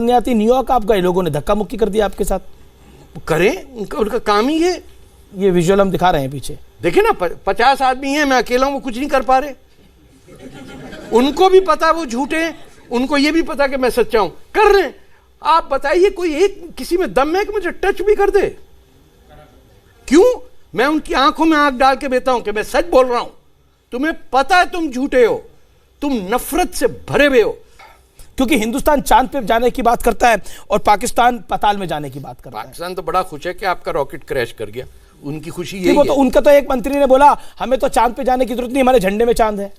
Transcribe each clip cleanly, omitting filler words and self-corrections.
आती न्यूयॉर्क आप गए, लोगों ने धक्का मुक्की कर दिया आपके साथ। करें, उनका काम ही है। ये विजुअल हम दिखा रहे हैं पीछे, देखिए ना, 50 आदमी हैं, मैं अकेला हूं, वो कुछ नहीं कर पा रहे। उनको भी पता वो झूठे हैं, उनको ये भी पता कि मैं सच्चा हूं, कर रहे हैं। आप बताइए कोई एक किसी में दम है कि मुझे टच भी कर दे? क्यों? मैं उनकी आंखों में आंख डाल के देता हूं कि मैं सच बोल रहा हूं। तुम्हें पता है तुम झूठे हो, तुम नफरत से भरे हुए हो। क्योंकि हिंदुस्तान चांद पे जाने की बात करता है और पाकिस्तान पाताल में जाने की बात करता है। पाकिस्तान तो बड़ा खुश है कि आपका रॉकेट क्रैश कर गया, उनकी खुशी यही है। तो उनका तो एक मंत्री ने बोला हमें तो चांद पे जाने की जरूरत नहीं, हमारे झंडे में चांद है।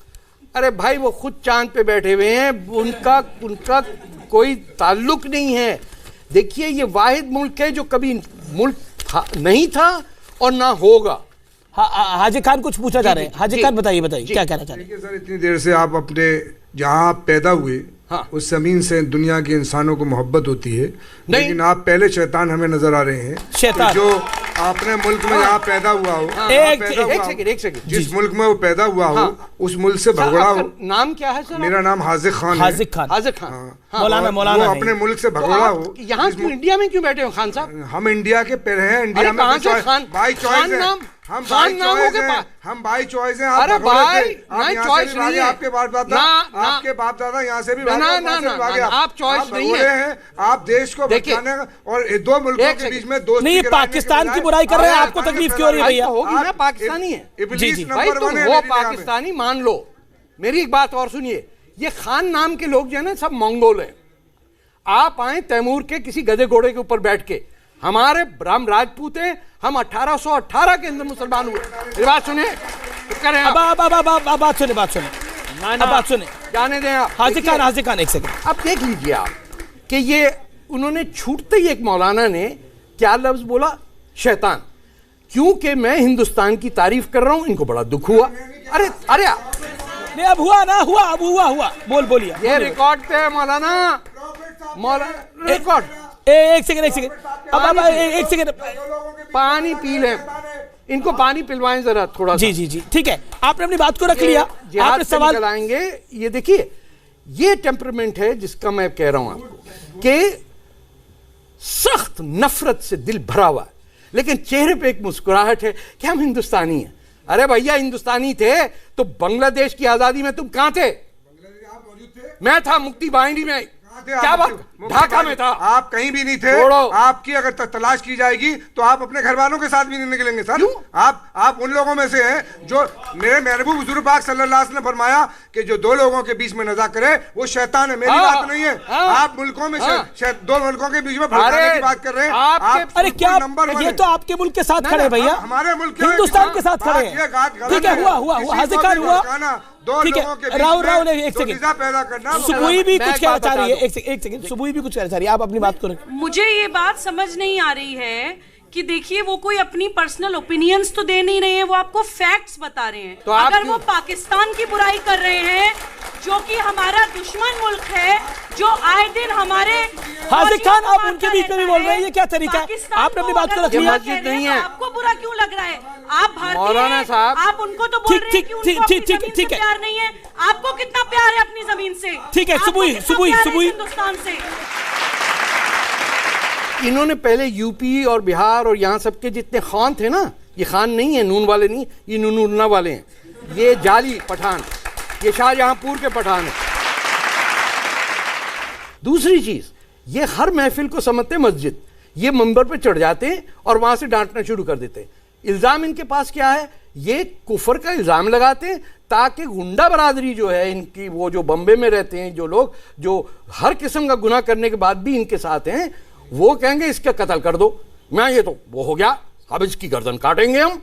अरे भाई, वो खुद चांद पे बैठे हुए हैं, उनका कोई ताल्लुक नहीं है। देखिए, ये वाहिद मुल्क है जो कभी मुल्क नहीं था और ना होगा। हाजी खान कुछ पूछा जा रहे हैं। हाजी खान बताइए क्या कहना चाह रहे हैं? सर, इतनी देर से आप अपने जहाँ पैदा हुए उस जमीन से दुनिया के इंसानों को मोहब्बत होती है, लेकिन आप पहले शैतान हमें नजर आ रहे हैं। शैतान जो अपने मुल्क में जहाँ पैदा हुआ हो, एक सेकंड, जिस मुल्क में वो पैदा हुआ हो उस मुल्क से भगोड़ा हो। नाम क्या है सर? मेरा नाम हाजिक खान है। मौलाना अपने मुल्क से भगोड़ा हो। यहाँ इंडिया में क्यों बैठे हो खान साहब? हम इंडिया के पहले हैं, इंडिया में बाई चॉइस है। हम बाई चॉइस हैं। अरे भाई, चॉइस नहीं है। आपके बाप दादा यहाँ से भी आप चॉइस नहीं है। आप देश को बचाने और दो मुल्कों के बीच में दोस्ती नहीं, पाकिस्तान की बुराई कर रहे हैं, आपको तकलीफ क्यों हो रही है भैया? होगी ना, पाकिस्तानी है भाई, तुम हो पाकिस्तानी मान लो। मेरी एक बात और सुनिए, ये खान नाम के लोग जो है ना, सब मंगोल हैं। आप आए तैमूर के किसी गधे घोड़े के ऊपर बैठ के, हमारे हम राजपूत हैं, हम 1818 के अंदर मुसलमान हुए। मेरी बात सुने, बात सुने, जाने दें आप। हाजी खान एक सेकंड, अब देख लीजिए आप कि ये उन्होंने छूटते ही एक मौलाना ने क्या लफ्ज बोला? शैतान। क्योंकि मैं हिंदुस्तान की तारीफ कर रहा हूं, इनको बड़ा दुख हुआ। अरे नहीं, अब हुआ बोलिए। ये रिकॉर्ड पे है मौलाना, रिकॉर्ड। एक सेकंड, अब एक सेकंड, पानी पी लें, इनको पानी पिलवाएं जरा थोड़ा। जी, ठीक है, आपने अपनी बात को रख लिया। आपने सवाल चलाएंगे। ये देखिए, ये टेम्परामेंट है जिसका मैं कह रहा हूं आपको कि सख्त नफरत से दिल भरा हुआ है, लेकिन चेहरे पे एक मुस्कुराहट है कि हम हिंदुस्तानी हैं। अरे भैया, हिंदुस्तानी थे तो बांग्लादेश की आजादी में तुम कहां थे? मैं था मुक्ति बाहिनी में। क्या बात? ढाका में था। आप कहीं भी नहीं थे। आपकी अगर तलाश की जाएगी तो आप अपने घर वालों के साथ भी नहीं निकलेंगे सर। आप उन लोगों में से हैं जो मेरे महबूब हुजूर पाक सल्लल्लाहु अलैहि वसल्लम ने फरमाया कि जो दो लोगों के बीच में नज़ा करे वो शैतान है। मेरी बात नहीं है। आप मुल्कों में दो मुल्कों के बीच में भड़काने की बात कर रहे हैं। अरे क्या नंबर? ये तो आपके मुल्क के साथ खड़े भैया, हमारे मुल्क हिंदुस्तान के साथ खड़े हैं। ठीक है, हुआ हाजिर खान हुआ। ठीक है, राहुल एक सेकंड, सुबुई भी कुछ कहना चाह रही है। एक सेकंड, सुबुई भी कुछ कहना चाह रही है। आप अपनी बात करें। मुझे ये बात समझ नहीं आ रही है कि देखिए, वो कोई अपनी पर्सनल ओपिनियंस तो दे नहीं रहे हैं, वो आपको फैक्ट्स बता रहे हैं। तो अगर वो पाकिस्तान की बुराई कर रहे हैं, जो कि हमारा दुश्मन मुल्क है, जो आए दिन हमारे हाजिर खान, आप उनके बीच में भी बोल रहे हैं, ये क्या तरीका है? आपने अपनी बात को रख लिया। मस्जिद नहीं है, आपको बुरा क्यों लग रहा है? आप मौलाना साहब, आप उनको तो बोल रहे हैं कि उनको अपनी जमीन से प्यार नहीं है। आपको कितना प्यार है अपनी जमीन से? ठीक है, सुबुई हिंदुस्तान से। इन्होंने पहले यूपी और बिहार और यहाँ सबके जितने खान थे ना, ये खान नहीं है, नून वाले नहीं, ये नूनुन्ना वाले हैं। ये जाली पठान, ये शाहजहांपुर के पठान है। दूसरी चीज, ये हर महफिल को समझते मस्जिद, ये मंबर पे चढ़ जाते हैं और वहां से डांटना शुरू कर देते हैं। इल्जाम इनके पास क्या है? ये कुफर का इल्जाम लगाते हैं ताकि गुंडा बरादरी जो है इनकी, वो जो बम्बे में रहते हैं जो लोग, जो हर किस्म का गुनाह करने के बाद भी इनके साथ हैं, वो कहेंगे इसका कत्ल कर दो। मैं ये तो वो हो गया, अब इसकी गर्दन काटेंगे हम।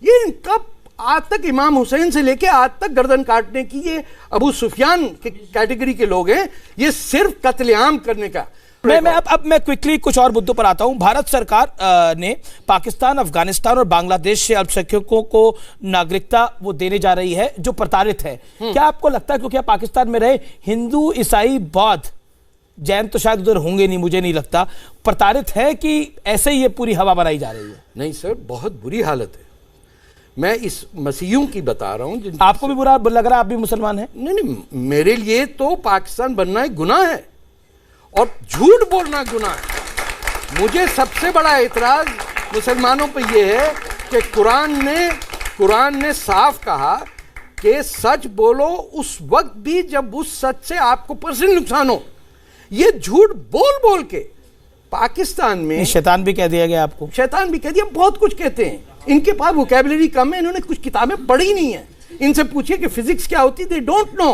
ये इनका आज तक इमाम हुसैन से लेके आज तक गर्दन काटने की, ये अबू सुफियान के कैटेगरी के लोग हैं। ये सिर्फ कत्लेआम करने का। अब मैं क्विकली कुछ और मुद्दों पर आता हूं। भारत सरकार ने पाकिस्तान, अफगानिस्तान और बांग्लादेश से अल्पसंख्यकों को नागरिकता वो देने जा रही है जो प्रताड़ित है। क्या आपको लगता है क्योंकि आप पाकिस्तान में रहे, हिंदू, ईसाई, बौद्ध, जैन तो शायद उधर होंगे नहीं, मुझे नहीं लगता, प्रताड़ित है कि ऐसे ही ये पूरी हवा बनाई जा रही है? नहीं सर, बहुत बुरी हालत है। मैं इस मसीहियों की बता रहा हूं। आपको भी बुरा लग रहा है? आप भी मुसलमान हैं? नहीं, मेरे लिए तो पाकिस्तान बनना एक गुनाह है और झूठ बोलना गुनाह है। मुझे सबसे बड़ा एतराज मुसलमानों पर यह है कि कुरान ने साफ कहा कि सच बोलो उस वक्त भी जब उस सच से आपको पर्सनल नुकसान हो। ये झूठ बोल बोल के पाकिस्तान में शैतान भी कह दिया गया आपको, शैतान भी कह दिया, बहुत कुछ कहते हैं। इनके पास वोकैबुलरी कम है, इन्होंने कुछ किताबें पढ़ी नहीं है। इनसे पूछिए कि फिजिक्स क्या होती, दे डोंट नो।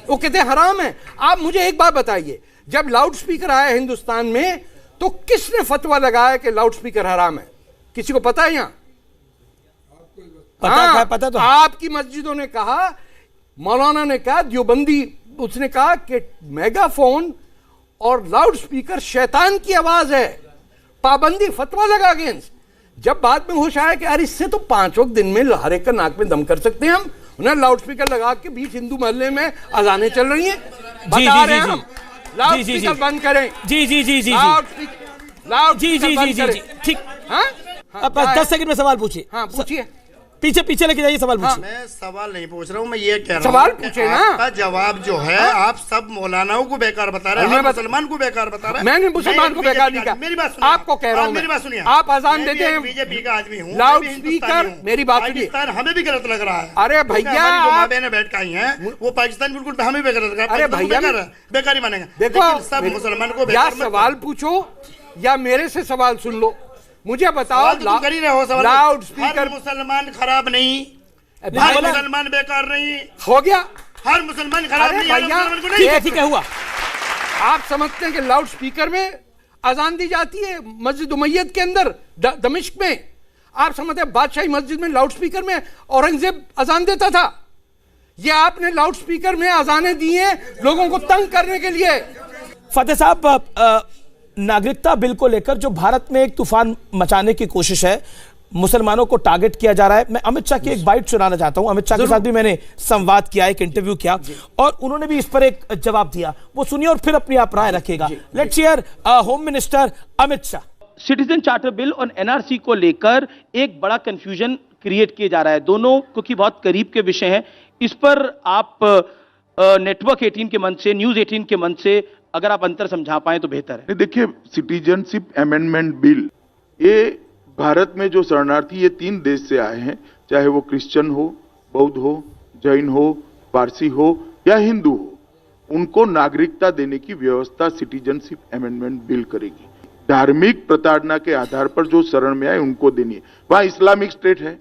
वो कहते हैं हराम है। आप मुझे एक बात बताइए, जब लाउड स्पीकर आया हिंदुस्तान में तो किसने फतवा लगाया कि लाउड स्पीकर हराम है? किसी को पता है? यहाँ पता तो आपकी मस्जिदों ने कहा, मौलाना ने कहा, देवबंदी उसने कहा कि मेगाफोन और लाउड स्पीकर शैतान की आवाज है, पाबंदी, फतवा लगा अगेंस्ट। जब बाद में होश आया कि यार इससे तो 5 वक्त दिन में हर एक का नाक में दम कर सकते हैं हम, उन्हें लाउड स्पीकर लगा के बीच हिंदू मोहल्ले में अजानें चल रही हैं, बता रहे हैं हम लाउड स्पीकर बंद करें। जी जी जी जी लाउड जी जी जी जी ठीक। अब 10 सेकंड में सवाल पूछिए। हाँ पूछिए, पीछे लेके जाइए, सवाल पूछिए। मैं सवाल नहीं पूछ रहा हूँ, मैं ये कह रहा हूँ सवाल पूछे ना, आपका जवाब जो है आप सब मौलानाओं को बेकार बता रहे हैं, मुसलमान को बेकार बता रहे हैं। मैंने मुसलमान को बेकार नहीं कहा, मेरी बात सुनिए, आपको कह रहा हूँ, मेरी बात सुनिए। आप अजान देते हैं, बीजेपी का आदमी हूँ, लाउड स्पीकर, मेरी बात सुनिए, हमें भी गलत लग रहा है। अरे भैया माँ बहने बैठ के आई हैं, वो पाकिस्तान बिल्कुल हमें भी गलत लग रहा है। अरे भैया बेकारी मानेंगे। देखो सब मुसलमान को या सवाल पूछो या मेरे से सवाल सुन लो। मुझे बताओ, कर ही रहे हो सवाल, लाउड स्पीकर मुसलमान खराब नहीं, हर मुसलमान बेकार नहीं हो गया, हर मुसलमान खराब नहीं, भैया ठीक है हुआ। आप समझते हैं कि लाउड स्पीकर में अजान दी जाती है मस्जिद उमैयद के अंदर दमिश्क में? आप समझते हैं बादशाही मस्जिद में लाउड स्पीकर में औरंगजेब अजान देता था? ये आपने लाउड स्पीकर में अजानें दी हैं लोगों को तंग करने के लिए। फतेह साहब, नागरिकता बिल को लेकर जो भारत में एक तूफान मचाने की कोशिश है, मुसलमानों को टारगेट किया जा रहा है। मैं अमित शाह की एक बाइट सुनाना चाहता हूं। अमित शाह के साथ भी मैंने संवाद किया, एक इंटरव्यू किया और उन्होंने भी इस पर एक जवाब दिया, वो सुनिए और फिर अपनी आप राय रखिएगा। Let's hear home minister Amit Shah. Citizen charter bill और एनआरसी को लेकर एक बड़ा कंफ्यूजन क्रिएट किया जा रहा है, दोनों क्योंकि बहुत करीब के विषय हैं। इस पर आप नेटवर्क 18 के मंच से, न्यूज 18 के मंच से अगर आप अंतर समझा पाए तो बेहतर है। देखिए, सिटीजनशिप अमेंडमेंट बिल, ये भारत में जो शरणार्थी ये 3 देश से आए हैं, चाहे वो क्रिश्चियन हो, बौद्ध हो, जैन हो, पारसी हो या हिंदू हो, उनको नागरिकता देने की व्यवस्था सिटीजनशिप अमेंडमेंट बिल करेगी। धार्मिक प्रताड़ना के आधार पर जो शरण में आए उनको देनी है। वहां इस्लामिक स्टेट है,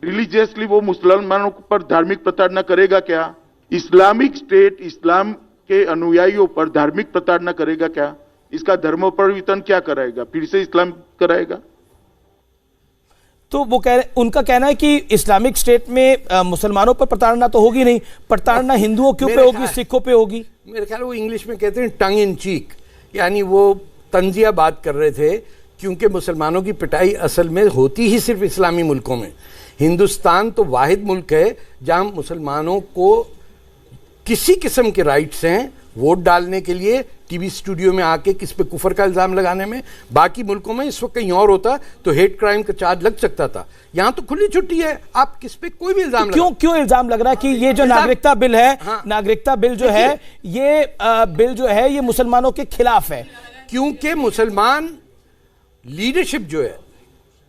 रिलीजियसली वो मुसलमानों पर धार्मिक प्रताड़ना करेगा क्या? इस्लामिक स्टेट इस्लाम के अनुयायियों पर धार्मिक प्रताड़ना करेगा क्या? इसका धर्मोपरिवर्तन क्या कराएगा? फिर से इस्लाम कराएगा? तो वो उनका कहना है कि इस्लामिक स्टेट में मुसलमानों पर प्रताड़ना तो होगी नहीं, प्रताड़ना हिंदुओं के ऊपर होगी, सिखों पे होगी। मेरे ख्याल वो इंग्लिश में कहते हैं टंग इन चीक, यानी वो तंजिया बात कर रहे थे, क्योंकि मुसलमानों की पिटाई असल में होती ही सिर्फ इस्लामी मुल्कों में। हिंदुस्तान तो वाहिद मुल्क है जहां मुसलमानों को किसी किस्म के राइट्स हैं वोट डालने के लिए, टीवी स्टूडियो में आके किस पे कुफर का इल्जाम लगाने में। बाकी मुल्कों में इस वक्त कहीं और होता तो हेट क्राइम का चार्ज लग सकता था, यहाँ तो खुली छुट्टी है, आप किस पे कोई भी इल्जाम क्यों इल्जाम लग रहा है कि ये जो नागरिकता बिल है, नागरिकता बिल जो है, ये बिल जो है ये मुसलमानों के खिलाफ है? क्योंकि मुसलमान लीडरशिप जो है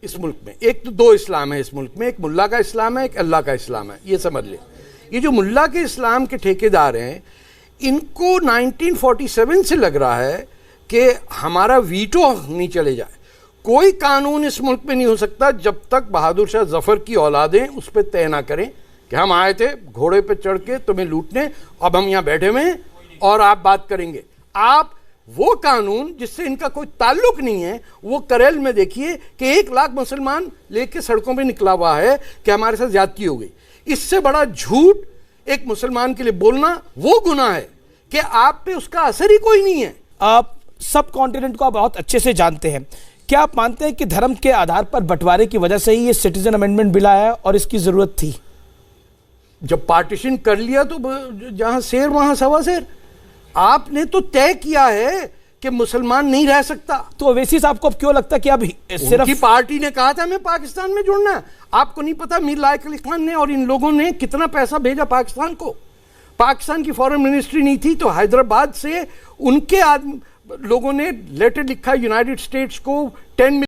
इस मुल्क में, एक तो 2 इस्लाम है इस मुल्क में, एक मुल्ला का इस्लाम है, एक अल्लाह का इस्लाम है, ये समझ ले। ये जो मुल्ला के इस्लाम के ठेकेदार हैं, इनको 1947 से लग रहा है कि हमारा वीटो नहीं चले जाए। कोई कानून इस मुल्क में नहीं हो सकता जब तक बहादुर शाह जफर की औलादें उस पर तय ना करें कि हम आए थे घोड़े पे चढ़ के तुम्हें लूटने, अब हम यहाँ बैठे हुए हैं और आप बात करेंगे। आप वो कानून जिससे इनका कोई ताल्लुक नहीं है, वो करेल में देखिए कि 1 लाख मुसलमान लेके सड़कों पे निकला हुआ है कि हमारे साथ ज्यादती हो गई। इससे बड़ा झूठ एक मुसलमान के लिए बोलना वो गुनाह है कि आप पे उसका असर ही कोई नहीं है। आप सब कॉन्टिनेंट को आप बहुत अच्छे से जानते हैं, क्या आप मानते हैं कि धर्म के आधार पर बंटवारे की वजह से ही ये सिटीजन अमेंडमेंट बिल आया और इसकी जरूरत थी? जब पार्टीशन कर लिया तो जहां शेर वहां सवा शेर। आपने तो तय किया है कि मुसलमान नहीं रह सकता, तो ओवैसी साहब को अब क्यों लगता है कि अब सिर्फ उनकी पार्टी ने कहा था हमें पाकिस्तान में जुड़ना है? आपको नहीं पता मीर लायक अली खान ने और इन लोगों ने कितना पैसा भेजा पाकिस्तान को? पाकिस्तान की फॉरेन मिनिस्ट्री नहीं थी तो हैदराबाद से उनके लोगों ने लेटर लिखा यूनाइटेड स्टेट्स को 10